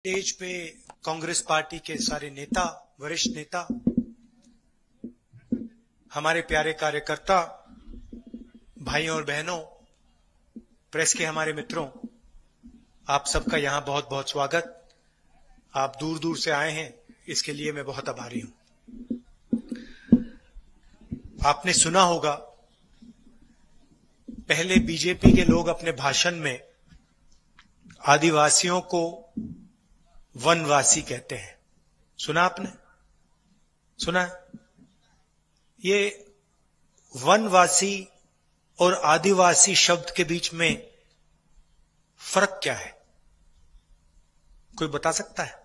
Stage पे Congress party के सारे नेता, वरिष्ठ नेता, हमारे प्यारे कार्यकर्ता, भाइयों और बहनों, प्रेस के हमारे मित्रों, आप सबका यहां बहुत बहुत स्वागत। आप दूर दूर से आए हैं, इसके लिए मैं बहुत आभारी हूं। आपने सुना होगा, पहले बीजेपी के लोग अपने भाषण में आदिवासियों को वनवासी कहते हैं। सुना आपने? सुना है? ये वनवासी और आदिवासी शब्द के बीच में फर्क क्या है? कोई बता सकता है?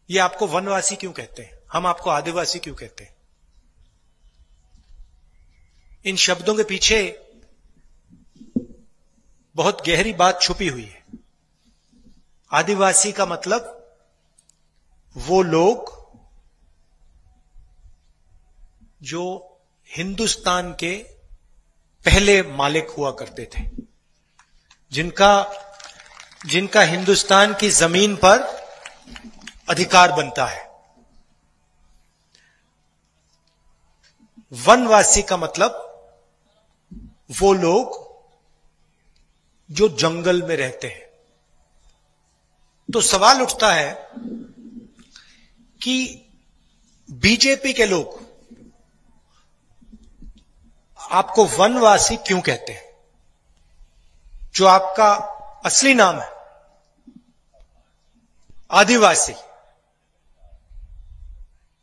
ये आपको वनवासी क्यों कहते हैं, हम आपको आदिवासी क्यों कहते हैं? इन शब्दों के पीछे बहुत गहरी बात छुपी हुई है। आदिवासी का मतलब वो लोग जो हिंदुस्तान के पहले मालिक हुआ करते थे, जिनका हिंदुस्तान की जमीन पर अधिकार बनता है। वनवासी का मतलब वो लोग जो जंगल में रहते हैं। तो सवाल उठता है कि बीजेपी के लोग आपको वनवासी क्यों कहते हैं, जो आपका असली नाम है आदिवासी?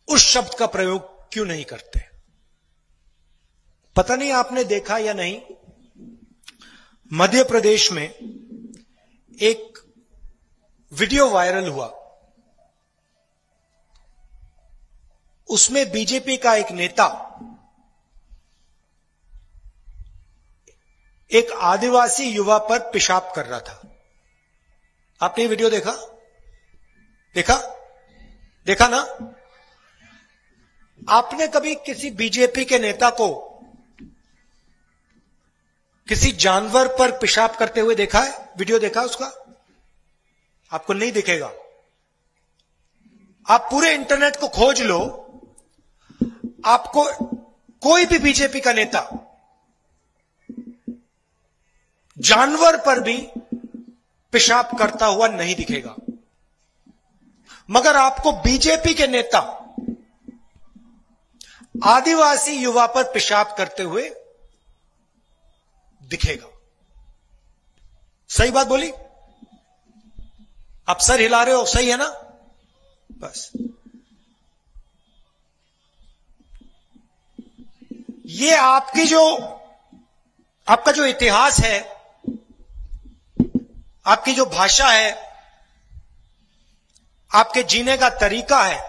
उस शब्द का प्रयोग क्यों नहीं करते? पता नहीं आपने देखा या नहीं, मध्य प्रदेश में एक वीडियो वायरल हुआ। उसमें बीजेपी का एक नेता एक आदिवासी युवा पर पेशाब कर रहा था। आपने ये वीडियो देखा? देखा ना? आपने कभी किसी बीजेपी के नेता को किसी जानवर पर पेशाब करते हुए देखा है? वीडियो देखा उसका? आपको नहीं दिखेगा। आप पूरे इंटरनेट को खोज लो, आपको कोई भी बीजेपी का नेता जानवर पर भी पेशाब करता हुआ नहीं दिखेगा, मगर आपको बीजेपी के नेता आदिवासी युवा पर पेशाब करते हुए दिखेगा। सही बात बोली? आप सर हिला रहे हो, सही है ना? बस ये आपका जो इतिहास है, आपकी जो भाषा है, आपके जीने का तरीका है,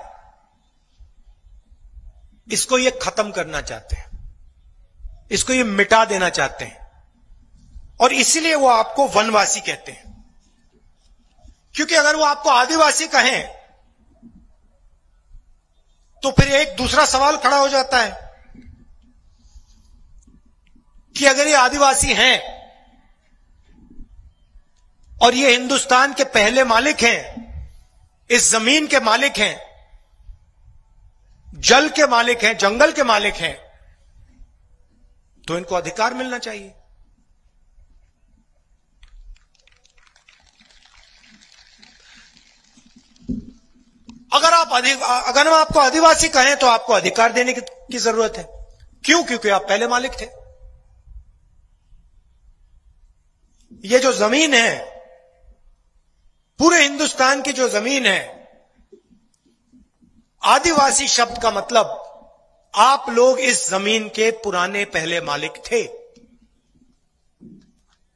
इसको ये खत्म करना चाहते हैं, इसको ये मिटा देना चाहते हैं, और इसीलिए वो आपको वनवासी कहते हैं। क्योंकि अगर वो आपको आदिवासी कहें तो फिर एक दूसरा सवाल खड़ा हो जाता है कि अगर ये आदिवासी हैं और ये हिंदुस्तान के पहले मालिक हैं, इस जमीन के मालिक हैं, जल के मालिक हैं, जंगल के मालिक हैं, तो इनको अधिकार मिलना चाहिए। अगर हम आपको आदिवासी कहें तो आपको अधिकार देने की जरूरत है। क्यों? क्योंकि आप पहले मालिक थे। ये जो जमीन है, पूरे हिंदुस्तान की जो जमीन है, आदिवासी शब्द का मतलब आप लोग इस जमीन के पुराने पहले मालिक थे।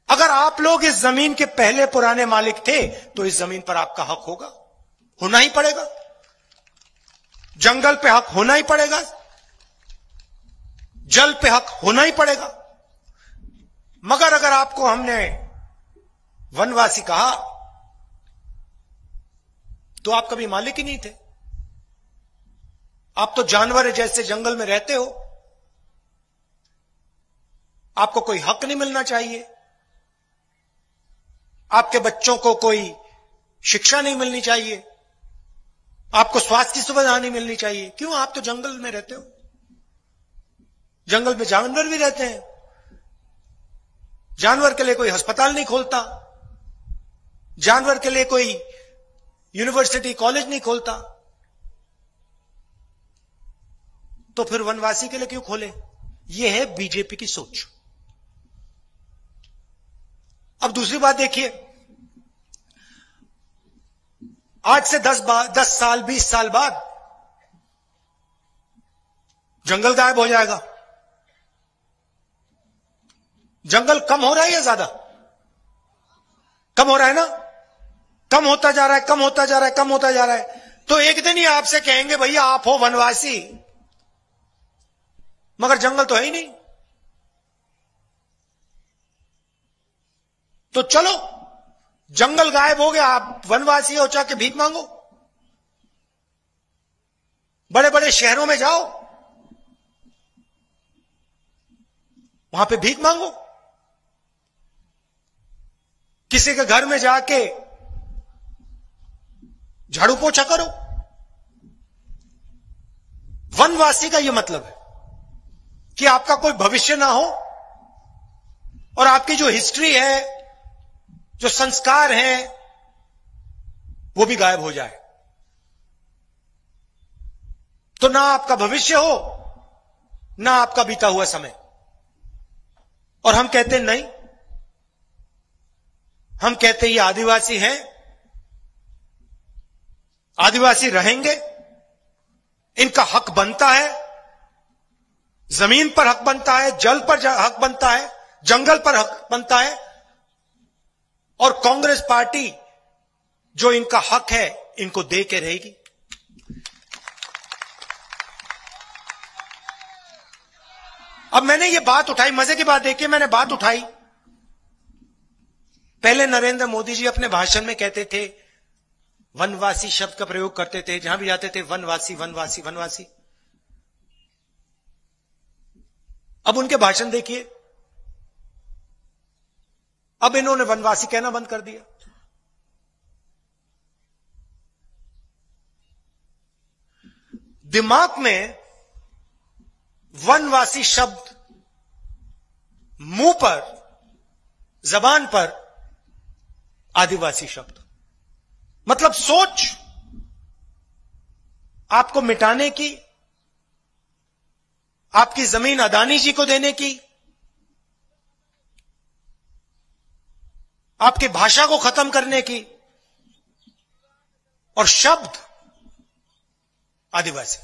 अगर आप लोग इस जमीन के पहले पुराने मालिक थे तो इस जमीन पर आपका हक होना ही पड़ेगा, जंगल पे हक होना ही पड़ेगा, जल पे हक होना ही पड़ेगा। मगर अगर आपको हमने वनवासी कहा तो आप कभी मालिक ही नहीं थे। आप तो जानवर जैसे जंगल में रहते हो, आपको कोई हक नहीं मिलना चाहिए। आपके बच्चों को कोई शिक्षा नहीं मिलनी चाहिए, आपको स्वास्थ्य की सुविधा नहीं मिलनी चाहिए। क्यों? आप तो जंगल में रहते हो, जंगल में जानवर भी रहते हैं, जानवर के लिए कोई अस्पताल नहीं खोलता, जानवर के लिए कोई यूनिवर्सिटी कॉलेज नहीं खोलता, तो फिर वनवासी के लिए क्यों खोले? यह है बीजेपी की सोच। अब दूसरी बात देखिए, आज से 10 साल 20 साल बाद जंगल गायब हो जाएगा। जंगल कम हो रहा है या ज्यादा? कम हो रहा है ना, कम होता जा रहा है, कम होता जा रहा है, कम होता जा रहा है। तो एक दिन ही आपसे कहेंगे भैया आप हो वनवासी, मगर जंगल तो है ही नहीं। तो चलो, जंगल गायब हो गया, आप वनवासी हो, चाहे भीख मांगो, बड़े बड़े शहरों में जाओ, वहां पे भीख मांगो, किसी के घर में जाके झाड़ू पोछा करो। वनवासी का यह मतलब है कि आपका कोई भविष्य ना हो और आपकी जो हिस्ट्री है, जो संस्कार हैं, वो भी गायब हो जाए। तो ना आपका भविष्य हो, ना आपका बीता हुआ समय। और हम कहते नहीं, हम कहते ये आदिवासी हैं, आदिवासी रहेंगे, इनका हक बनता है, जमीन पर हक बनता है, जल पर हक बनता है, जंगल पर हक बनता है। और कांग्रेस पार्टी जो इनका हक है, इनको दे के रहेगी। अब मैंने ये बात उठाई, मजे की बात देखिए, मैंने बात उठाई। पहले नरेंद्र मोदी जी अपने भाषण में कहते थे, वनवासी शब्द का प्रयोग करते थे, जहां भी जाते थे वनवासी वनवासी वनवासी। अब उनके भाषण देखिए, अब इन्होंने वनवासी कहना बंद कर दिया। दिमाग में वनवासी शब्द, मुंह पर, जबान पर आदिवासी शब्द, मतलब सोच आपको मिटाने की, आपकी जमीन अदानी जी को देने की, आपकी भाषा को खत्म करने की, और शब्द आदिवासी।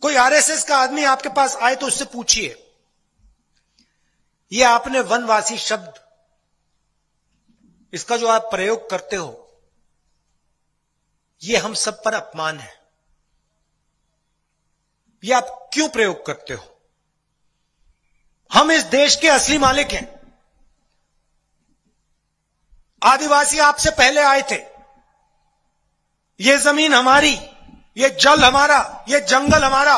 कोई आरएसएस का आदमी आपके पास आए तो उससे पूछिए, ये आपने वनवासी शब्द, इसका जो आप प्रयोग करते हो, ये हम सब पर अपमान है, ये आप क्यों प्रयोग करते हो? हम इस देश के असली मालिक हैं। आदिवासी आपसे पहले आए थे। ये जमीन हमारी, ये जल हमारा, ये जंगल हमारा,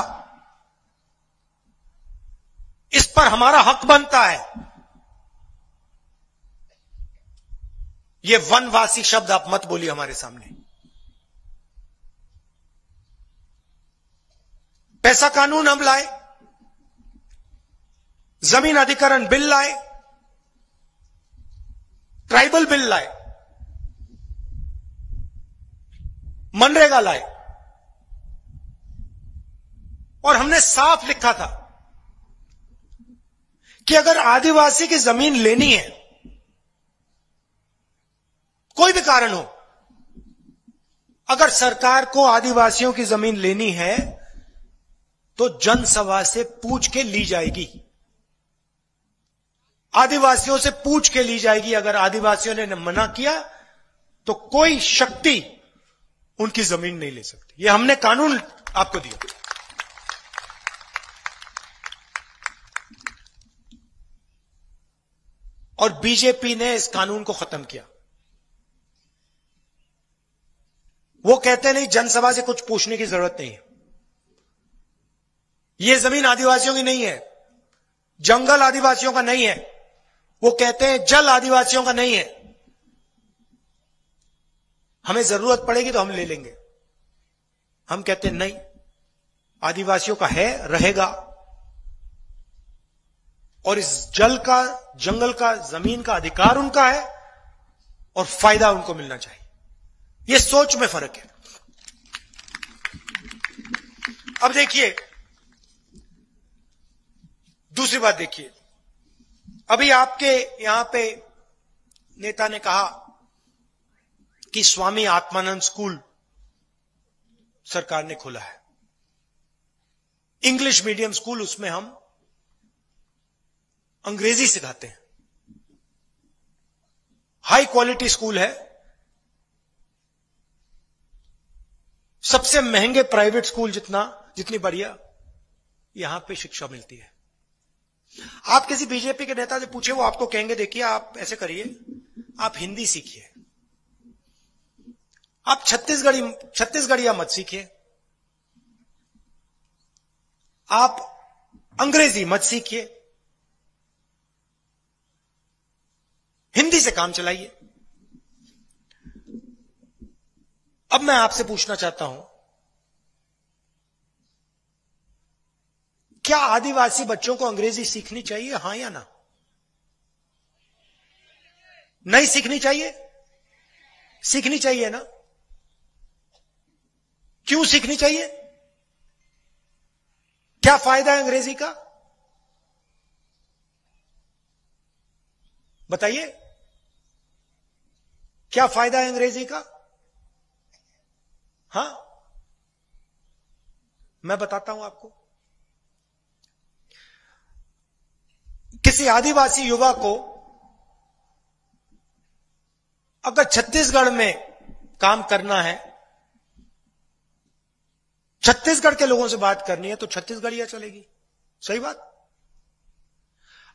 इस पर हमारा हक बनता है। ये वनवासी शब्द आप मत बोलिए हमारे सामने। पैसा कानून हम लाए, जमीन अधिकरण बिल लाए, ट्राइबल बिल लाए, मनरेगा लाए, और हमने साफ लिखा था कि अगर आदिवासी की जमीन लेनी है, कोई भी कारण हो, अगर सरकार को आदिवासियों की जमीन लेनी है तो जनसभा से पूछ के ली जाएगी, आदिवासियों से पूछ के ली जाएगी। अगर आदिवासियों ने मना किया तो कोई शक्ति उनकी जमीन नहीं ले सकती। यह हमने कानून आपको दिया। और बीजेपी ने इस कानून को खत्म किया। वो कहते नहीं, जनसभा से कुछ पूछने की जरूरत नहीं है, यह जमीन आदिवासियों की नहीं है, जंगल आदिवासियों का नहीं है, वो कहते हैं जल आदिवासियों का नहीं है, हमें जरूरत पड़ेगी तो हम ले लेंगे। हम कहते हैं नहीं, आदिवासियों का है, रहेगा, और इस जल का, जंगल का, जमीन का अधिकार उनका है और फायदा उनको मिलना चाहिए। यह सोच में फर्क है। अब देखिए दूसरी बात, देखिए अभी आपके यहां पे नेता ने कहा कि स्वामी आत्मानंद स्कूल सरकार ने खोला है, इंग्लिश मीडियम स्कूल, उसमें हम अंग्रेजी सिखाते हैं, हाई क्वालिटी स्कूल है, सबसे महंगे प्राइवेट स्कूल जितनी बढ़िया यहां पे शिक्षा मिलती है। आप किसी बीजेपी के नेता से पूछे, वो आपको कहेंगे देखिए आप ऐसे करिए, आप हिंदी सीखिए, आप छत्तीसगढ़िया मत सीखिए, आप अंग्रेजी मत सीखिए, हिंदी से काम चलाइए। अब मैं आपसे पूछना चाहता हूं, क्या आदिवासी बच्चों को अंग्रेजी सीखनी चाहिए, हां या ना? नहीं सीखनी चाहिए? सीखनी चाहिए ना? क्यों सीखनी चाहिए? क्या फायदा है अंग्रेजी का? बताइए, क्या फायदा है अंग्रेजी का? हां, मैं बताता हूं आपको। किसी आदिवासी युवा को अगर छत्तीसगढ़ में काम करना है, छत्तीसगढ़ के लोगों से बात करनी है, तो छत्तीसगढ़िया चलेगी, सही बात।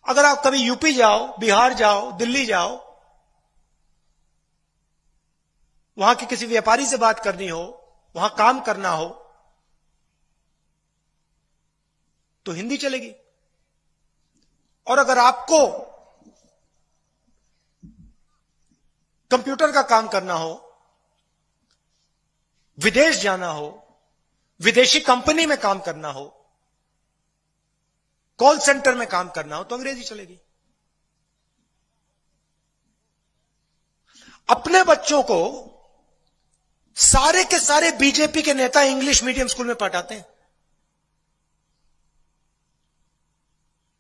अगर आप कभी यूपी जाओ, बिहार जाओ, दिल्ली जाओ, वहां के किसी व्यापारी से बात करनी हो, वहां काम करना हो, तो हिंदी चलेगी। और अगर आपको कंप्यूटर का काम करना हो, विदेश जाना हो, विदेशी कंपनी में काम करना हो, कॉल सेंटर में काम करना हो, तो अंग्रेजी चलेगी। अपने बच्चों को सारे के सारे बीजेपी के नेता इंग्लिश मीडियम स्कूल में पढ़ाते हैं।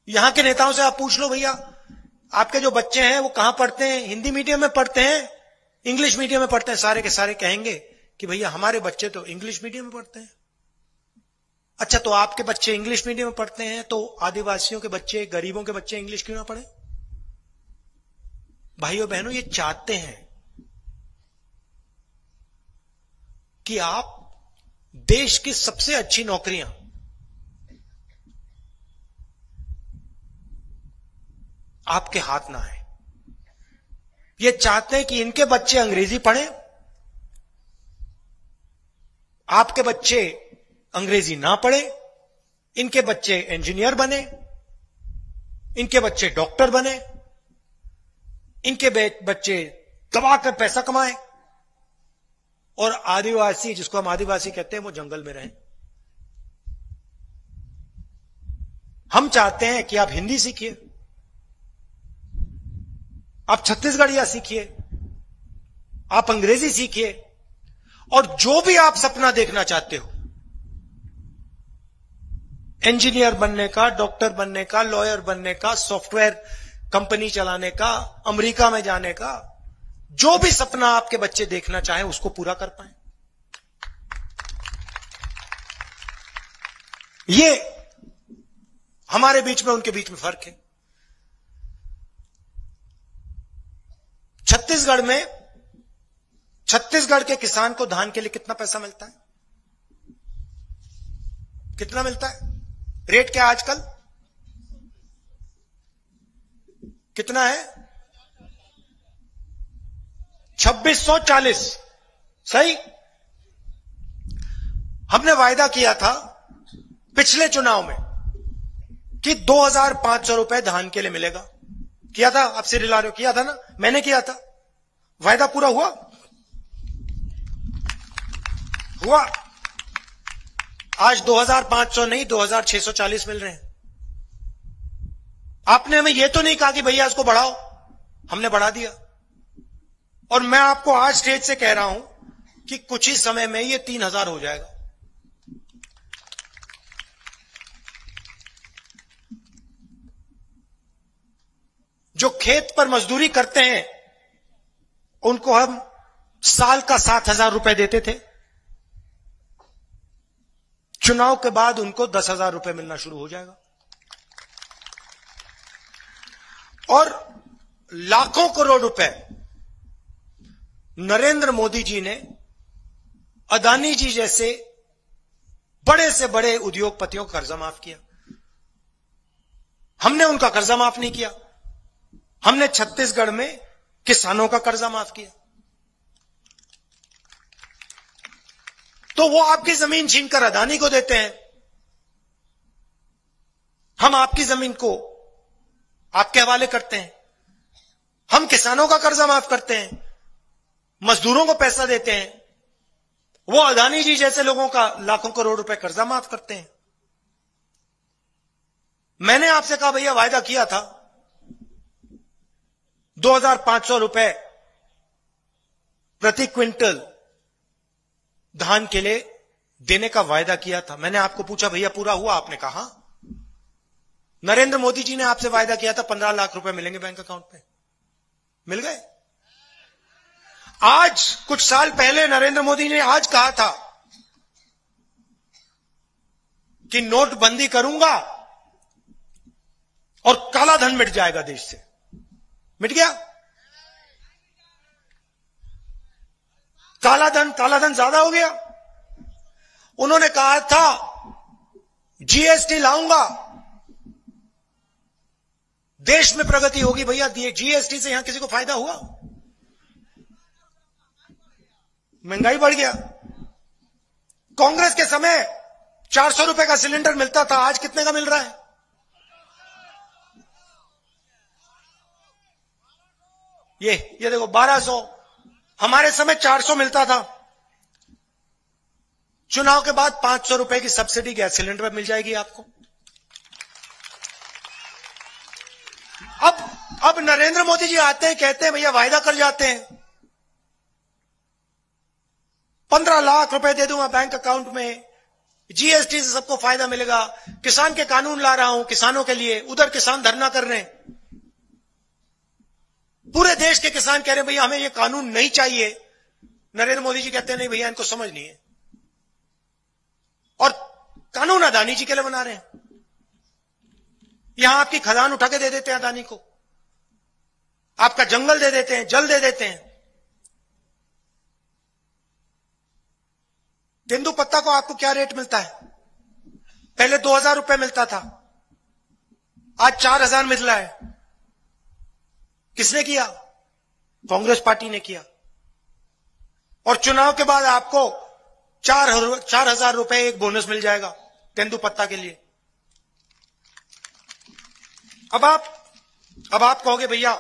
यहां के नेताओं से आप पूछ लो, भैया आपके जो बच्चे हैं वो कहां पढ़ते हैं, हिंदी मीडियम में पढ़ते हैं, इंग्लिश मीडियम में पढ़ते हैं? सारे के सारे कहेंगे कि भैया हमारे बच्चे तो इंग्लिश मीडियम में पढ़ते हैं। अच्छा, तो आपके बच्चे इंग्लिश मीडियम में पढ़ते हैं, तो आदिवासियों के बच्चे, गरीबों के बच्चे इंग्लिश क्यों ना पढ़े? भाइयों बहनों, ये चाहते हैं कि आप देश की सबसे अच्छी नौकरियां आपके हाथ ना आए। ये चाहते हैं कि इनके बच्चे अंग्रेजी पढ़ें, आपके बच्चे अंग्रेजी ना पढ़ें, इनके बच्चे इंजीनियर बने, इनके बच्चे डॉक्टर बने, इनके बच्चे दबाकर पैसा कमाएं, और आदिवासी, जिसको हम आदिवासी कहते हैं, वो जंगल में रहें। हम चाहते हैं कि आप हिंदी सीखिए, आप छत्तीसगढ़िया सीखिए, आप अंग्रेजी सीखिए, और जो भी आप सपना देखना चाहते हो, इंजीनियर बनने का, डॉक्टर बनने का, लॉयर बनने का, सॉफ्टवेयर कंपनी चलाने का, अमेरिका में जाने का, जो भी सपना आपके बच्चे देखना चाहें उसको पूरा कर पाए। ये हमारे बीच में, उनके बीच में फर्क है। छत्तीसगढ़ के किसान को धान के लिए कितना पैसा मिलता है? कितना मिलता है? रेट क्या आजकल कितना है? 2640। सही। हमने वायदा किया था पिछले चुनाव में कि 2500 रुपए धान के लिए मिलेगा। किया था, आप सिर हिला रहे हो, किया था ना, मैंने किया था। वायदा पूरा हुआ? हुआ। आज 2500 नहीं 2640 मिल रहे हैं। आपने हमें यह तो नहीं कहा कि भैया इसको बढ़ाओ, हमने बढ़ा दिया। और मैं आपको आज स्टेज से कह रहा हूं कि कुछ ही समय में ये 3000 हो जाएगा। जो खेत पर मजदूरी करते हैं उनको हम साल का 7000 रुपए देते थे, चुनाव के बाद उनको 10,000 रुपए मिलना शुरू हो जाएगा। और लाखों करोड़ रुपए नरेंद्र मोदी जी ने अदानी जी जैसे बड़े से बड़े उद्योगपतियों का कर्जा माफ किया। हमने उनका कर्जा माफ नहीं किया। हमने छत्तीसगढ़ में किसानों का कर्जा माफ किया। तो वो आपकी जमीन छीनकर अदानी को देते हैं, हम आपकी जमीन को आपके हवाले करते हैं। हम किसानों का कर्जा माफ करते हैं, मजदूरों को पैसा देते हैं, वो अदानी जी जैसे लोगों का लाखों करोड़ रुपए कर्जा माफ करते हैं। मैंने आपसे कहा भैया वायदा किया था 2500 रुपए प्रति क्विंटल धान के लिए देने का वायदा किया था। मैंने आपको पूछा भैया पूरा हुआ? आपने कहा नरेंद्र मोदी जी ने आपसे वायदा किया था 15 लाख रुपए मिलेंगे बैंक अकाउंट पे, मिल गए? आज कुछ साल पहले नरेंद्र मोदी ने आज कहा था कि नोटबंदी करूंगा और काला धन मिट जाएगा देश से। मिट गया? काला धन ज्यादा हो गया। उन्होंने कहा था जीएसटी लाऊंगा, देश में प्रगति होगी। भैया जीएसटी से यहां किसी को फायदा हुआ? महंगाई बढ़ गया। कांग्रेस के समय 400 रुपए का सिलेंडर मिलता था, आज कितने का मिल रहा है? ये देखो 1200। हमारे समय 400 मिलता था। चुनाव के बाद 500 रुपए की सब्सिडी गैस सिलेंडर पर मिल जाएगी आपको। अब नरेंद्र मोदी जी आते हैं, कहते हैं भैया वायदा कर जाते हैं 15 लाख रुपए दे दूंगा बैंक अकाउंट में, जीएसटी से सबको फायदा मिलेगा, किसान के कानून ला रहा हूं किसानों के लिए। उधर किसान धरना कर रहे हैं, पूरे देश के किसान कह रहे हैं भैया हमें ये कानून नहीं चाहिए। नरेंद्र मोदी जी कहते हैं नहीं भैया इनको समझ नहीं है, और कानून अदानी जी के लिए बना रहे हैं। यहां आपकी खदान उठा के दे देते हैं अदानी को, आपका जंगल दे देते हैं, जल दे देते हैं। तेंदुपत्ता को आपको क्या रेट मिलता है? पहले 2000 रुपए मिलता था, आज 4000 मिल रहा है। किसने किया? कांग्रेस पार्टी ने किया। और चुनाव के बाद आपको 4000 रुपए एक बोनस मिल जाएगा तेंदुपत्ता के लिए। अब आप कहोगे भैया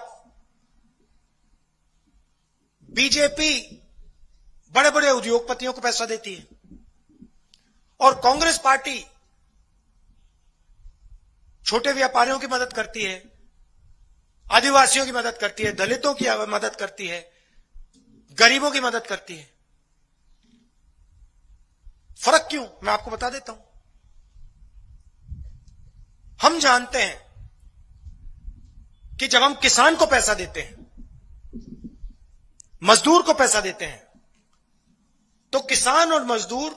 बीजेपी बड़े बड़े उद्योगपतियों को पैसा देती है और कांग्रेस पार्टी छोटे व्यापारियों की मदद करती है, आदिवासियों की मदद करती है, दलितों की मदद करती है, गरीबों की मदद करती है। फर्क क्यों? मैं आपको बता देता हूं। हम जानते हैं कि जब हम किसान को पैसा देते हैं, मजदूर को पैसा देते हैं, तो किसान और मजदूर,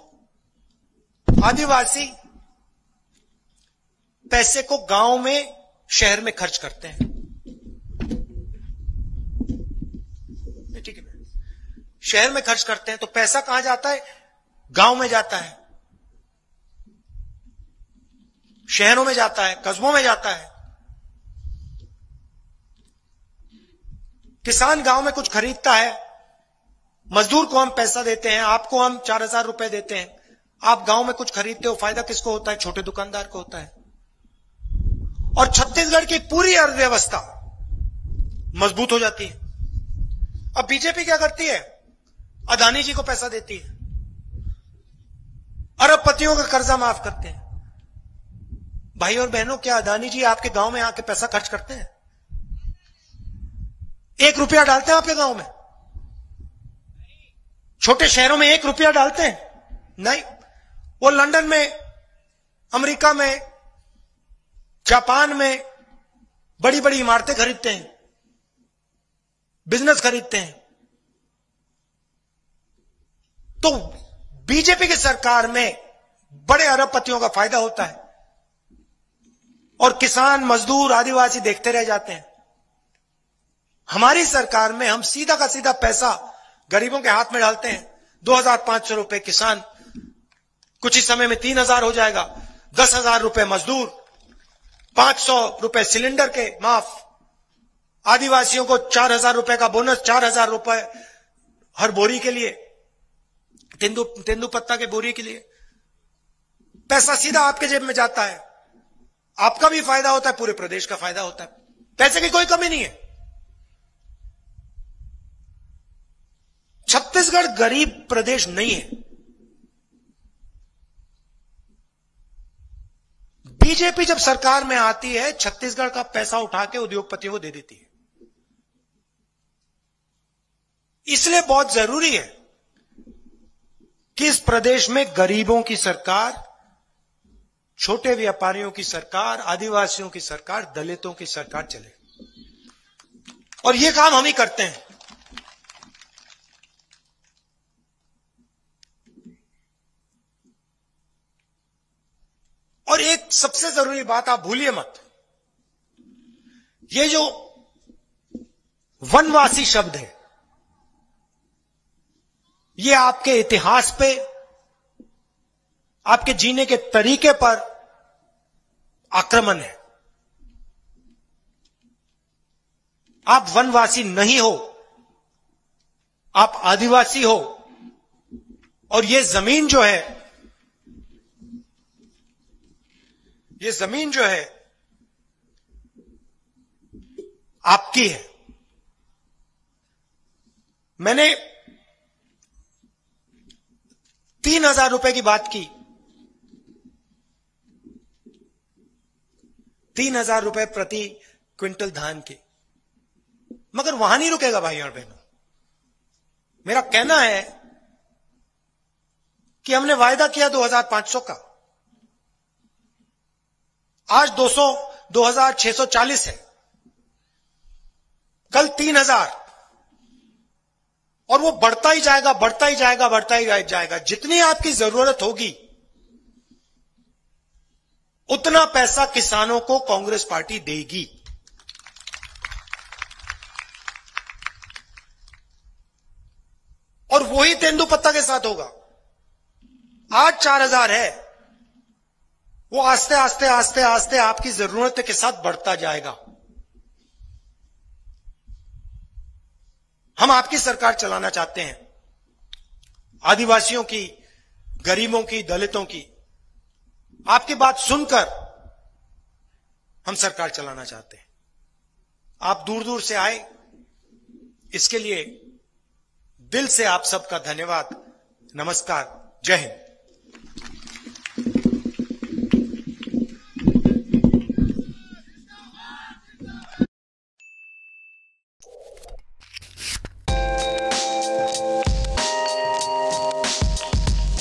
आदिवासी पैसे को गांव में, शहर में खर्च करते हैं। ठीक है, शहर में खर्च करते हैं तो पैसा कहां जाता है? गांव में जाता है, शहरों में जाता है, कस्बों में जाता है। किसान गांव में कुछ खरीदता है, मजदूर को हम पैसा देते हैं, आपको हम 4000 रुपए देते हैं, आप गांव में कुछ खरीदते हो, फायदा किसको होता है? छोटे दुकानदार को होता है। और छत्तीसगढ़ की पूरी अर्थव्यवस्था मजबूत हो जाती है। अब बीजेपी क्या करती है? अदानी जी को पैसा देती है, अरबपतियों का कर्जा माफ करते हैं। भाई और बहनों, क्या अदानी जी आपके गांव में आके पैसा खर्च करते हैं? 1 रुपया डालते हैं आपके गांव में? छोटे शहरों में 1 रुपया डालते हैं? नहीं। वो लंदन में, अमेरिका में, जापान में बड़ी बड़ी इमारतें खरीदते हैं, बिजनेस खरीदते हैं। तो बीजेपी की सरकार में बड़े अरबपतियों का फायदा होता है और किसान, मजदूर, आदिवासी देखते रह जाते हैं। हमारी सरकार में हम सीधा का सीधा पैसा गरीबों के हाथ में डालते हैं। 2,500 रुपए किसान, कुछ ही समय में 3,000 हो जाएगा। 10,000 रुपए मजदूर, 500 रुपए सिलेंडर के माफ, आदिवासियों को 4,000 रुपए का बोनस, 4,000 रुपए हर बोरी के लिए, तेंदुपत्ता के बोरी के लिए। पैसा सीधा आपके जेब में जाता है, आपका भी फायदा होता है, पूरे प्रदेश का फायदा होता है। पैसे की कोई कमी नहीं है। छत्तीसगढ़ गरीब प्रदेश नहीं है। बीजेपी जब सरकार में आती है, छत्तीसगढ़ का पैसा उठा के उद्योगपतियों को दे देती है। इसलिए बहुत जरूरी है कि इस प्रदेश में गरीबों की सरकार, छोटे व्यापारियों की सरकार, आदिवासियों की सरकार, दलितों की सरकार चले। और यह काम हम ही करते हैं। और एक सबसे जरूरी बात आप भूलिए मत, ये जो वनवासी शब्द है, ये आपके इतिहास पे, आपके जीने के तरीके पर आक्रमण है। आप वनवासी नहीं हो, आप आदिवासी हो। और ये जमीन जो है, ये जमीन जो है आपकी है। मैंने 3,000 रुपए की बात की। 3,000 रुपए प्रति क्विंटल धान के, मगर वहां नहीं रुकेगा भाई और बहनों। मेरा कहना है कि हमने वायदा किया 2,500 का, आज 2,640 है, कल 3,000, और वो बढ़ता ही जाएगा, बढ़ता ही जाएगा, बढ़ता ही जाएगा। जितनी आपकी जरूरत होगी उतना पैसा किसानों को कांग्रेस पार्टी देगी। और वही तेंदुपत्ता के साथ होगा। आज 4,000 है, वो आस्ते आस्ते आस्ते आस्ते आपकी जरूरत के साथ बढ़ता जाएगा। हम आपकी सरकार चलाना चाहते हैं, आदिवासियों की, गरीबों की, दलितों की। आपकी बात सुनकर हम सरकार चलाना चाहते हैं। आप दूर दूर से आए, इसके लिए दिल से आप सबका धन्यवाद। नमस्कार, जय हिंद।